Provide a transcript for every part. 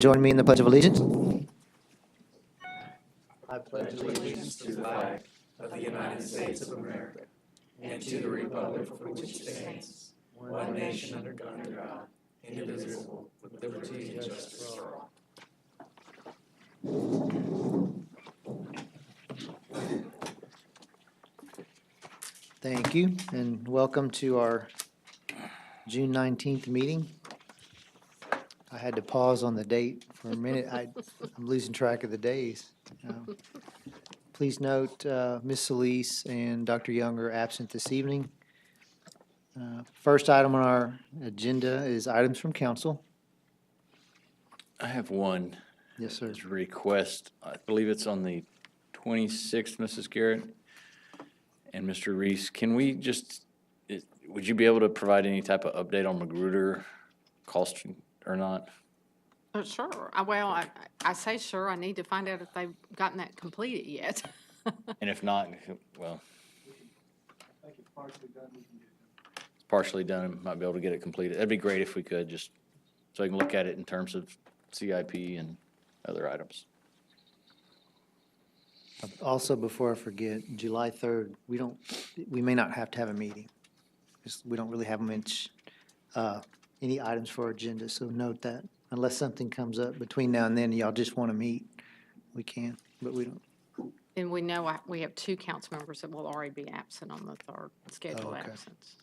Join me in the Pledge of Allegiance. I pledge allegiance to the flag of the United States of America and to the republic for which it stands, one nation under God, indivisible, with liberty and justice for all. Thank you, and welcome to our June 19th meeting. I had to pause on the date for a minute. I'm losing track of the days. Please note, Ms. Solis and Dr. Young are absent this evening. First item on our agenda is items from council. I have one. Yes, sir. It's a request. I believe it's on the 26th, Mrs. Garrett and Mr. Reese. Can we just, would you be able to provide any type of update on Magruder cost or not? Sure. Well, I say sure. I need to find out if they've gotten that completed yet. And if not, well, it's partially done. Might be able to get it completed. That'd be great if we could, just so I can look at it in terms of CIP and other items. Also, before I forget, July 3rd, we may not have to have a meeting. We don't really have any items for our agenda, so note that. Unless something comes up between now and then, y'all just want to meet, we can, but we don't. And we know we have 2 council members that will already be absent on the 3rd, scheduled okay. absence,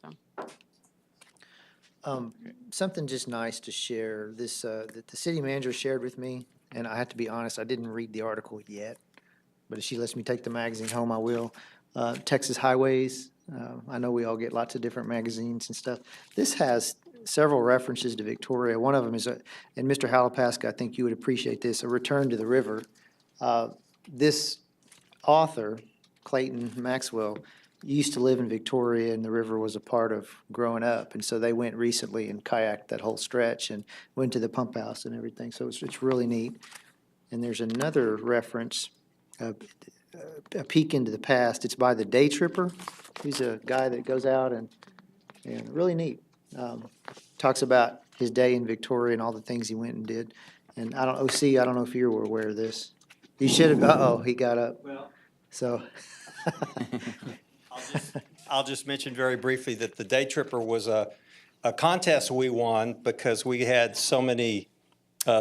so. Something just nice to share, this, that the city manager shared with me, and I have to be honest, I didn't read the article yet, but if she lets me take the magazine home, I will. Texas Highways, I know we all get lots of different magazines and stuff. This has several references to Victoria. One of them is, and Mr. Halapaska, I think you would appreciate this, A Return to the River. This author, Clayton Maxwell, used to live in Victoria, and the river was a part of growing up. And so they went recently and kayaked that whole stretch and went to the pump house and everything. So it's really neat. And there's another reference, a peek into the past. It's by the Day Tripper. He's a guy that goes out and really neat. Talks about his day in Victoria and all the things he went and did. And I don't know if you were aware of this. You should have, he got up. Well, So. I'll just mention very briefly that the Day Tripper was a contest we won because we had so many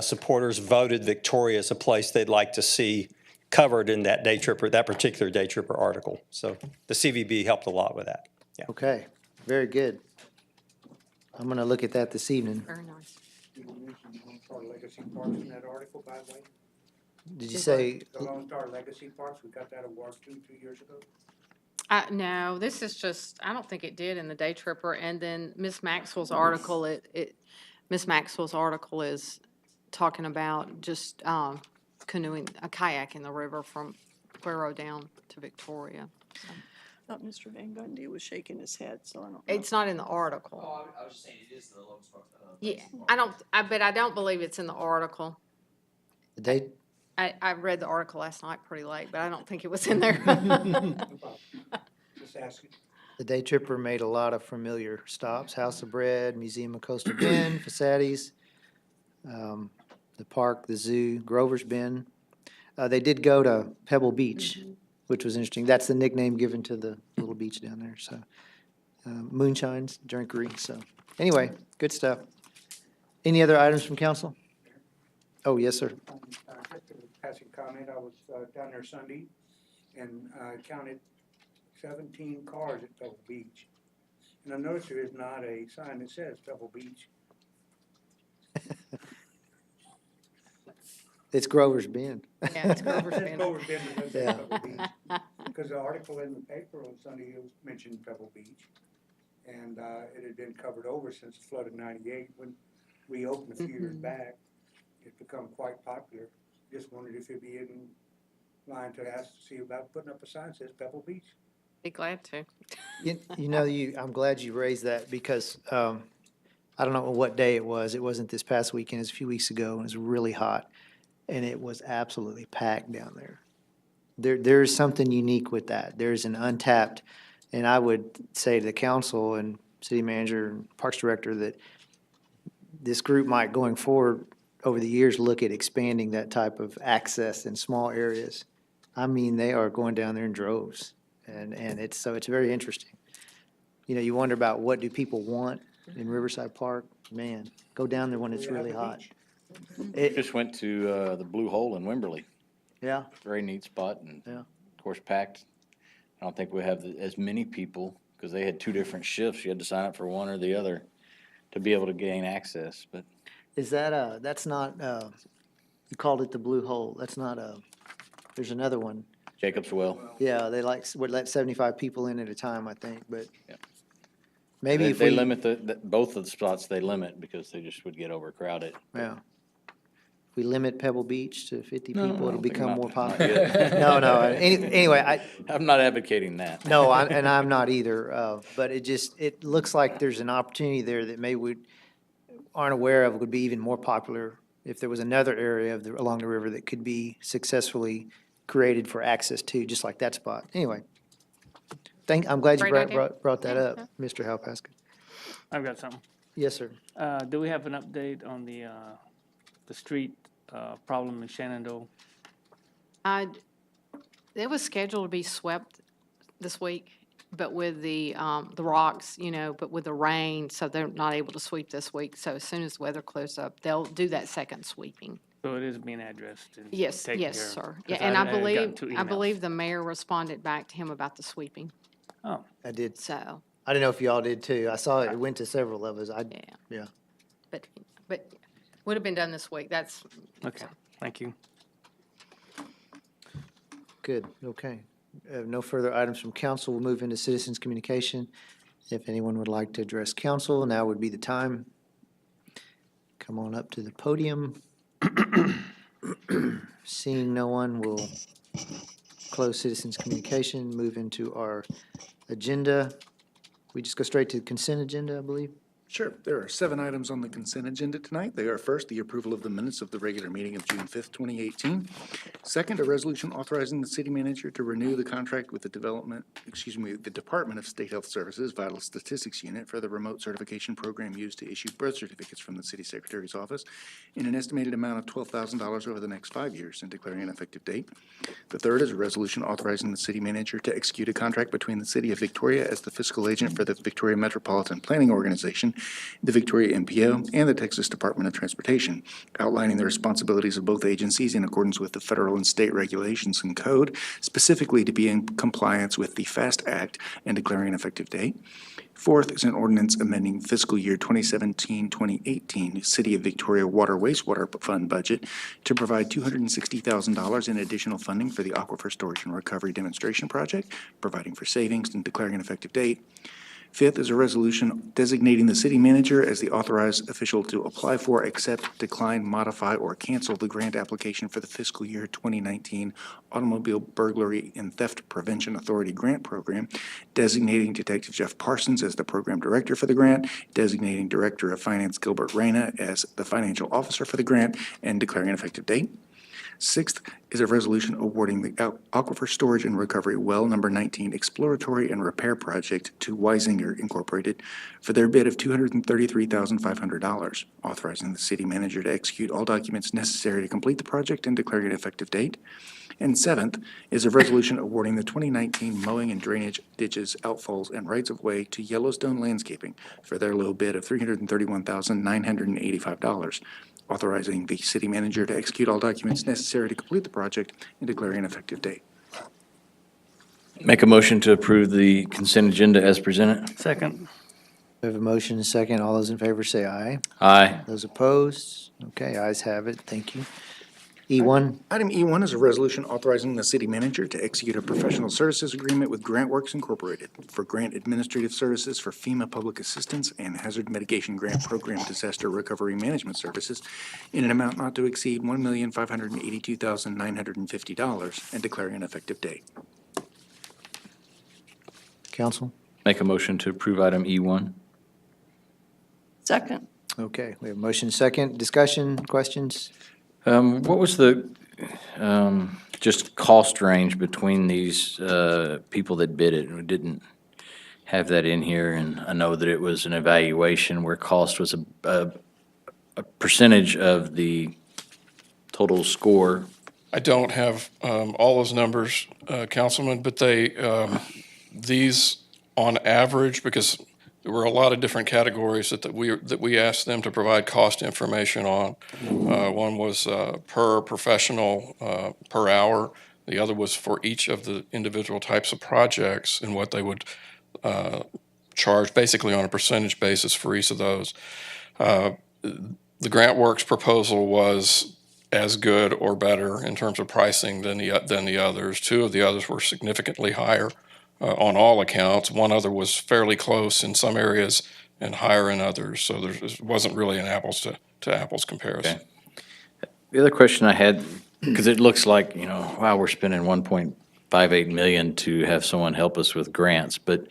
supporters voted Victoria as a place they'd like to see covered in that Day Tripper, that particular Day Tripper article. So the CVB helped a lot with that. Yeah. Okay, very good. I'm going to look at that this evening. Very nice. Did you mention Lone Star Legacy Parks in that article, by the way? Did you say, The Lone Star Legacy Parks, we got that award 2 years ago? No, this is just, I don't think it did in the Day Tripper. And then Miss Maxwell's article, Miss Maxwell's article is talking about just canoeing, a kayak in the river from Cuero down to Victoria. So. I thought Mr. Van Gundy was shaking his head, so I don't know. It's not in the article. Oh, I was just saying it is the Lone Star. Yeah, but I don't believe it's in the article. I read the article last night pretty late, but I don't think it was in there. Just asking. the Day Tripper made a lot of familiar stops, House of Bread, Museum of Coastal Bend, Fasades, the park, the zoo, Grover's Bend. They did go to Pebble Beach, which was interesting. That's the nickname given to the little beach down there, so. Moonshine's Drinkery, so. Anyway, good stuff. Any other items from council? Oh, yes, sir. Just a passing comment, I was down there Sunday and I counted 17 cars at Pebble Beach. And I noticed there is not a sign that says Pebble Beach. It's Grover's Bend. Yeah, it's Grover's It's Bend. Grover's Bend, but it doesn't say Yeah. Pebble Beach. Because the article in the paper on Sunday mentioned Pebble Beach. And it had been covered over since the flood of '98, when reopened a few years back. It's become quite popular. Just wondered if you'd be in line to ask to see about putting up a sign that says Pebble Beach. Be glad to. I'm glad you raised that because I don't know what day it was. It wasn't this past weekend. It was a few weeks ago, and it was really hot. And it was absolutely packed down there. There's something unique with that. There's an untapped, and I would say to the council and city manager and parks director that this group might going forward over the years, look at expanding that type of access in small areas. I mean, they are going down there in droves, and it's very interesting. You know, you wonder about what do people want in Riverside Park? Man, go down there when it's really hot. It, Just went to the Blue Hole in Wimberley. yeah, Very neat spot and, Yeah. of course, packed. I don't think we have as many people because they had two different shifts. You had to sign up for one or the other to be able to gain access, but is that, that's not, you called it the Blue Hole. That's not there's another one. Jacob's Well. Yeah, they would let 75 people in at a time, I think, but Yeah. maybe if They we, limit both of the spots they limit because they just would get overcrowded. yeah. If we limit Pebble Beach to 50 No, people, I it'll don't think become not- more not popular. yet. No, anyway, I'm not advocating that. no, and I'm not either, but it looks like there's an opportunity there that maybe we aren't aware of would be even more popular if there was another area along the river that could be successfully created for access to, just like that spot. Anyway, I'm glad you Great idea. brought that Yeah, up, yeah. Mr. Halpaska. I've got something. Yes, sir. Do we have an update on the street problem in Shenandoah? It was scheduled to be swept this week, but with the rocks, but with the rain, so they're not able to sweep this week. So as soon as the weather clears up, they'll do that second sweeping. So it is being addressed and Yes, taken yes, care of? sir. 'Cause Yeah, and had gotten two I emails. believe the mayor responded back to him about the sweeping, Oh, I did. so, I didn't know if y'all did too. I saw it went to several of us. yeah. Yeah. But would have been done this week, that's. okay, thank you. Good, okay. No further items from council. We'll move into citizens' communication. If anyone would like to address council, now would be the time. Come on up to the podium. Seeing no one, we'll close citizens' communication, move into our agenda. We just go straight to the consent agenda, I believe. Sure. There are 7 items on the consent agenda tonight. They are first, the approval of the minutes of the regular meeting of June 5th, 2018. Second, a resolution authorizing the city manager to renew the contract with the Department of State Health Services Vital Statistics Unit for the remote certification program used to issue birth certificates from the city secretary's office in an estimated amount of $12,000 over the next 5 years and declaring an effective date. The third is a resolution authorizing the city manager to execute a contract between the city of Victoria as the fiscal agent for the Victoria Metropolitan Planning Organization, the Victoria MPO, and the Texas Department of Transportation, outlining the responsibilities of both agencies in accordance with the federal and state regulations and code, specifically to be in compliance with the FAST Act and declaring an effective date. Fourth is an ordinance amending fiscal year 2017-2018 City of Victoria Water Wastewater Fund budget to provide $260,000 in additional funding for the Aquifer Storage and Recovery Demonstration Project, providing for savings and declaring an effective date. Fifth is a resolution designating the city manager as the authorized official to apply for, accept, decline, modify, or cancel the grant application for the fiscal year 2019 Automobile Burglary and Theft Prevention Authority Grant Program, designating Detective Jeff Parsons as the program director for the grant, designating Director of Finance Gilbert Reyna as the financial officer for the grant, and declaring an effective date. Sixth is a resolution awarding the Aquifer Storage and Recovery Well Number 19 Exploratory and Repair Project to Weisinger Incorporated for their bid of $233,500, authorizing the city manager to execute all documents necessary to complete the project and declaring an effective date. And seventh is a resolution awarding the 2019 mowing and drainage ditches, outfalls, and rights-of-way to Yellowstone Landscaping for their low bid of $331,985, authorizing the city manager to execute all documents necessary to complete the project and declaring an effective date. Make a motion to approve the consent agenda as presented. Second, We have a motion and a second. All those in favor say aye. Aye. Those opposed? Okay, ayes have it. Thank you. E1, Item E1 is a resolution authorizing the city manager to execute a professional services agreement with GrantWorks Incorporated for grant administrative services for FEMA Public Assistance and Hazard Mitigation Grant Program Disaster Recovery Management Services in an amount not to exceed $1,582,950 and declaring an effective date. council? Make a motion to approve item E1. Second. Okay, we have a motion and a second. Discussion, questions? What was the just cost range between these people that bid it? We didn't have that in here, and I know that it was an evaluation where cost was a percentage of the total score? I don't have all those numbers, Councilman, but these on average, because there were a lot of different categories that we asked them to provide cost information on. One was per professional, per hour. The other was for each of the individual types of projects and what they would charge, basically on a percentage basis for each of those. The GrantWorks proposal was as good or better in terms of pricing than the others. Two of the others were significantly higher on all accounts. One other was fairly close in some areas and higher in others. So there wasn't really an apples to apples comparison. Okay. The other question I had, because it looks like, wow, we're spending 1.58 million to have someone help us with grants, but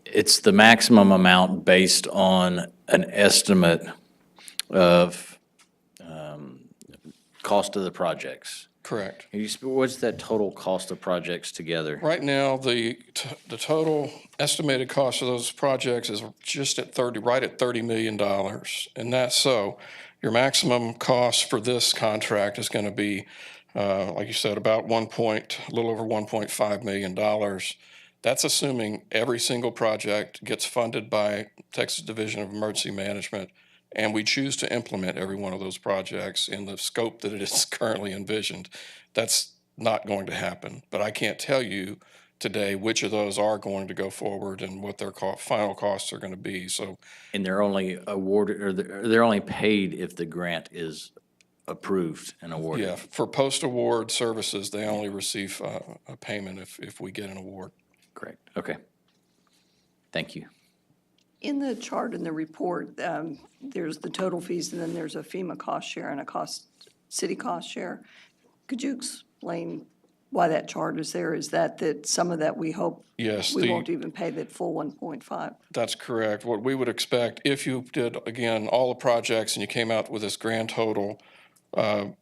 it's the maximum amount based on an estimate of cost of the projects. Correct. What's that total cost of projects together? Right now, the total estimated cost of those projects is just at right at $30 million. And that's so. Your maximum cost for this contract is going to be, like you said, about a little over $1.5 million. That's assuming every single project gets funded by Texas Division of Emergency Management, and we choose to implement every one of those projects in the scope that it is currently envisioned. That's not going to happen, but I can't tell you today which of those are going to go forward and what their final costs are going to be. So, And they're only awarded, or they're only paid if the grant is approved and awarded? yeah, for post-award services, they only receive a payment if we get an award. Correct. Okay. Thank you. In the chart in the report, there's the total fees, and then there's a FEMA cost share and a city cost share. Could you explain why that chart is there? Is that some of that we hope Yes, we won't even pay that full 1.5? That's correct. What we would expect, if you did, again, all the projects and you came out with this grand total, almost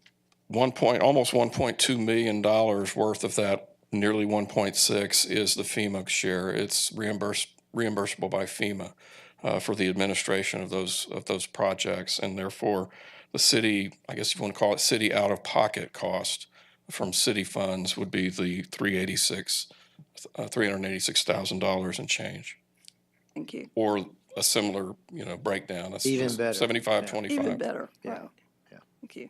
$1.2 million worth of that, nearly 1.6 is the FEMA share. It's reimbursable by FEMA for the administration of those projects, and therefore the city, I guess you want to call it city out-of-pocket cost from city funds would be the $386,000 and change, Thank you. or a similar, breakdown. That's Even just better. 75-25. Even better. Yeah. Wow. Yeah. Thank you.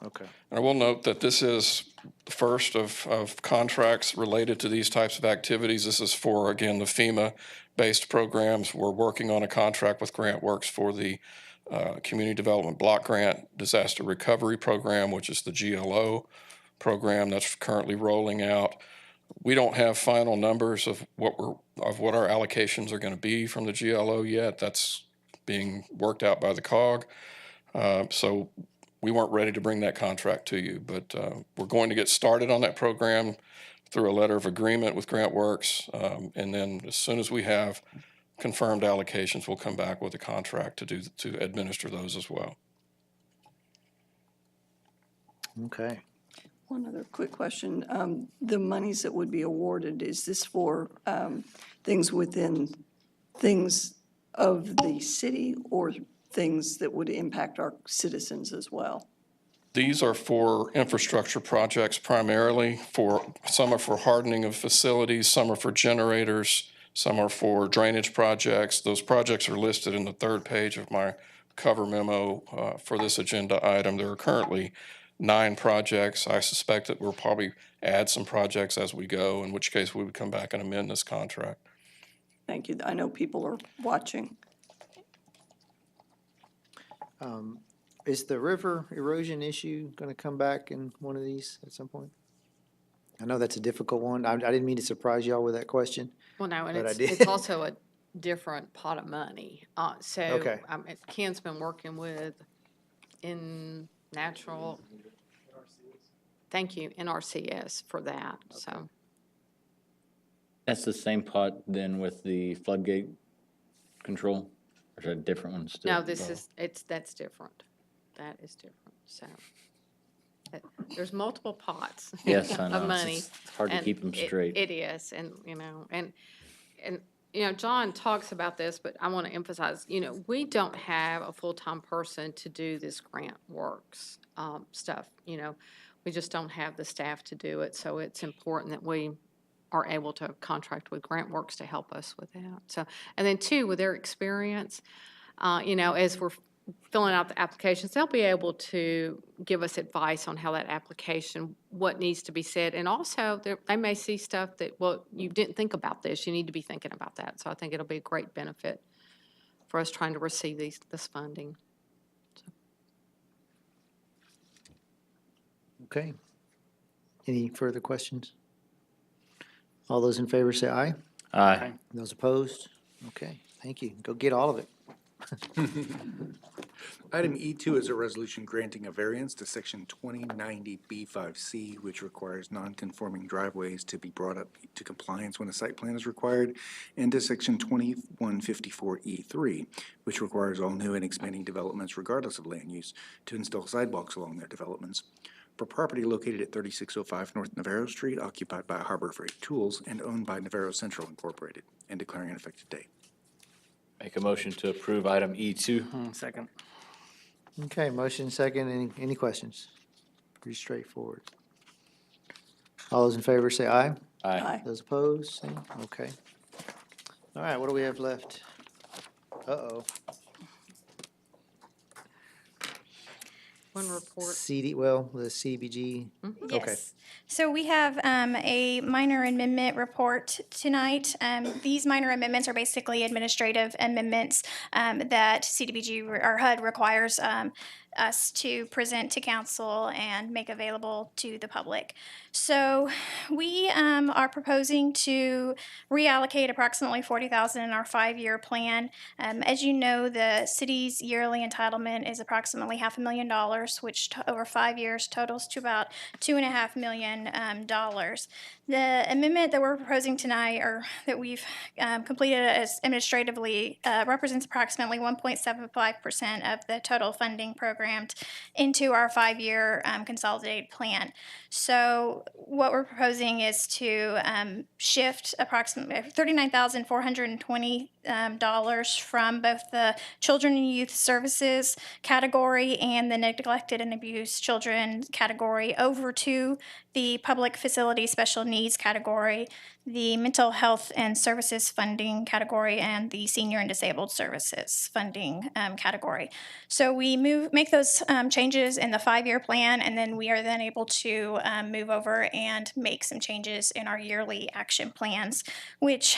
Okay. And I will note that this is the first of contracts related to these types of activities. This is for, again, the FEMA-based programs. We're working on a contract with GrantWorks for the Community Development Block Grant Disaster Recovery Program, which is the GLO program that's currently rolling out. We don't have final numbers of what our allocations are going to be from the GLO yet. That's being worked out by the COG. So we weren't ready to bring that contract to you, but we're going to get started on that program through a letter of agreement with GrantWorks. And then as soon as we have confirmed allocations, we'll come back with a contract to administer those as well. Okay. One other quick question. The monies that would be awarded, is this for things of the city or things that would impact our citizens as well? These are for infrastructure projects primarily. Some are for hardening of facilities, some are for generators, some are for drainage projects. Those projects are listed in the third page of my cover memo for this agenda item. There are currently 9 projects. I suspect that we'll probably add some projects as we go, in which case we would come back and amend this contract. Thank you. I know people are watching. Is the river erosion issue going to come back in one of these at some point? I know that's a difficult one. I didn't mean to surprise y'all with that question. Well, no, and But I it's, did. it's also a different pot of money. So Okay. Ken's been working with NRCS for that, so. That's the same pot then with the floodgate control? Or is that a different one still? No, that's different. That is different, so. There's multiple pots Yes, I know. of money. It's hard to and keep them straight. It is, and, and you know, John talks about this, but I want to emphasize, you know, we don't have a full-time person to do this grant works stuff, you know. We just don't have the staff to do it, so it's important that we are able to contract with Grant Works to help us with that. So, and then two, with their experience, you know, as we're filling out the applications, they'll be able to give us advice on how that application, what needs to be said. And also, they may see stuff that, well, you didn't think about this, you need to be thinking about that. So I think it'll be a great benefit for us trying to receive this funding. Okay. Any further questions? All those in favor say aye. Aye. Those opposed? Okay, thank you. Go get all of it. Item E2 is a resolution granting a variance to section 2090B5C, which requires non-conforming driveways to be brought up to compliance when a site plan is required, and to section 2154E3, which requires all new and expanding developments regardless of land use to install sidewalks along their developments. For property located at 3605 North Navarro Street, occupied by Harbor Freight Tools and owned by Navarro Central Incorporated, and declaring an effective date. Make a motion to approve item E2. Second. Okay, motion second. Any questions? Pretty straightforward. All those in favor say aye. Aye. Those opposed, same. Okay. All right, what do we have left? Uh-oh. One report. The CBG. Okay. Yes. So we have a minor amendment report tonight. These minor amendments are basically administrative amendments that CDBG or HUD requires us to present to council and make available to the public. So we are proposing to reallocate approximately $40,000 in our 5-year plan. As you know, the city's yearly entitlement is approximately $500,000, which over 5 years totals to about $2.5 million. The amendment that we're proposing tonight, or that we've completed as administratively, represents approximately 1.75% of the total funding programmed into our 5-year consolidated plan. So what we're proposing is to shift approximately $39,420 from both the Children and Youth Services category and the Neglected and Abused Children category over to the Public Facility Special Needs category, the Mental Health and Services funding category, and the Senior and Disabled Services funding category. So we make those changes in the 5-year plan, and then we are then able to move over and make some changes in our yearly action plans, which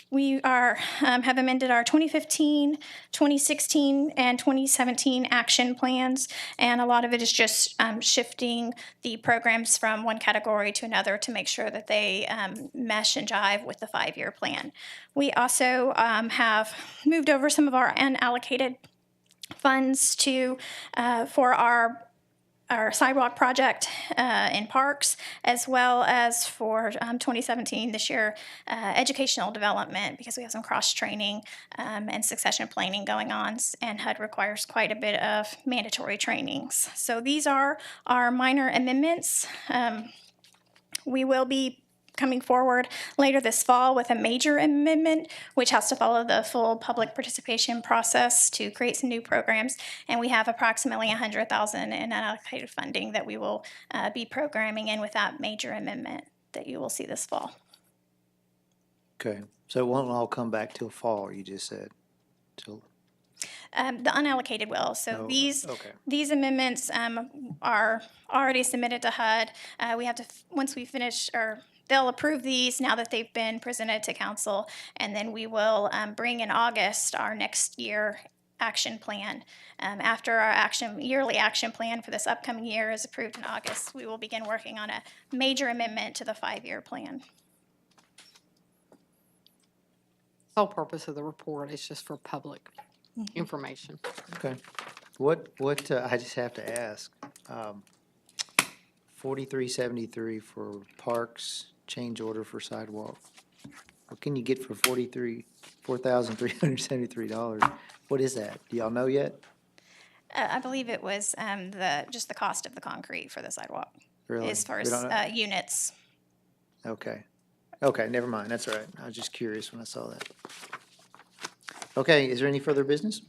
we have amended our 2015, 2016, and 2017 action plans, and a lot of it is just shifting the programs from one category to another to make sure that they mesh and jive with the 5-year plan. We also have moved over some of our unallocated funds to for our sidewalk project in parks, as well as for 2017 this year, educational development, because we have some cross-training and succession planning going on, and HUD requires quite a bit of mandatory trainings. So these are our minor amendments. We will be coming forward later this fall with a major amendment, which has to follow the full public participation process to create some new programs. And we have approximately $100,000 in unallocated funding that we will be programming in with that major amendment that you will see this fall. Okay, so it won't all come back till fall, you just said? Till. The unallocated will. So Oh, these okay. these amendments are already submitted to HUD. We have to, once we finish, or they'll approve these now that they've been presented to council, and then we will bring in August our next year action plan. After our yearly action plan for this upcoming year is approved in August, we will begin working on a major amendment to the 5-year plan. Whole purpose of the report is just for public information. Okay. What, I just have to ask, 4373 for parks, change order for sidewalk. What can you get for $4,373? What is that? Do y'all know yet? I believe it was just the cost of the concrete for the sidewalk, Really? as far We as don't know? units. Okay. Okay, never mind, that's all right. I was just curious when I saw that. Okay, is there any further business?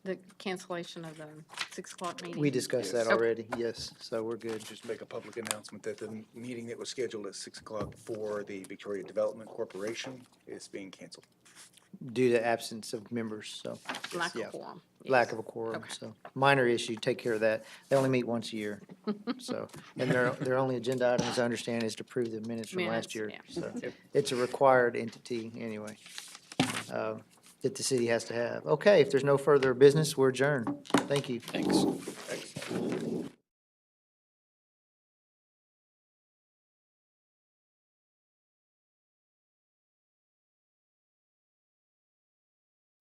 The cancellation of the 6 o'clock meeting. We discussed that Okay. already, yes, so we're good. Just make a public announcement that the meeting that was scheduled at 6 o'clock for the Victoria Development Corporation is being canceled. Due to absence of members, so. Lack yeah. of quorum. Lack yes. of a quorum, Okay. so minor issue, take care of that. They only meet once a year, so. And their only agenda item, as I understand, is to approve the minutes from last Minutes, year. yeah. So it's a required entity anyway, that the city has to have. Okay, if there's no further business, we're adjourned. Thank you. Thanks.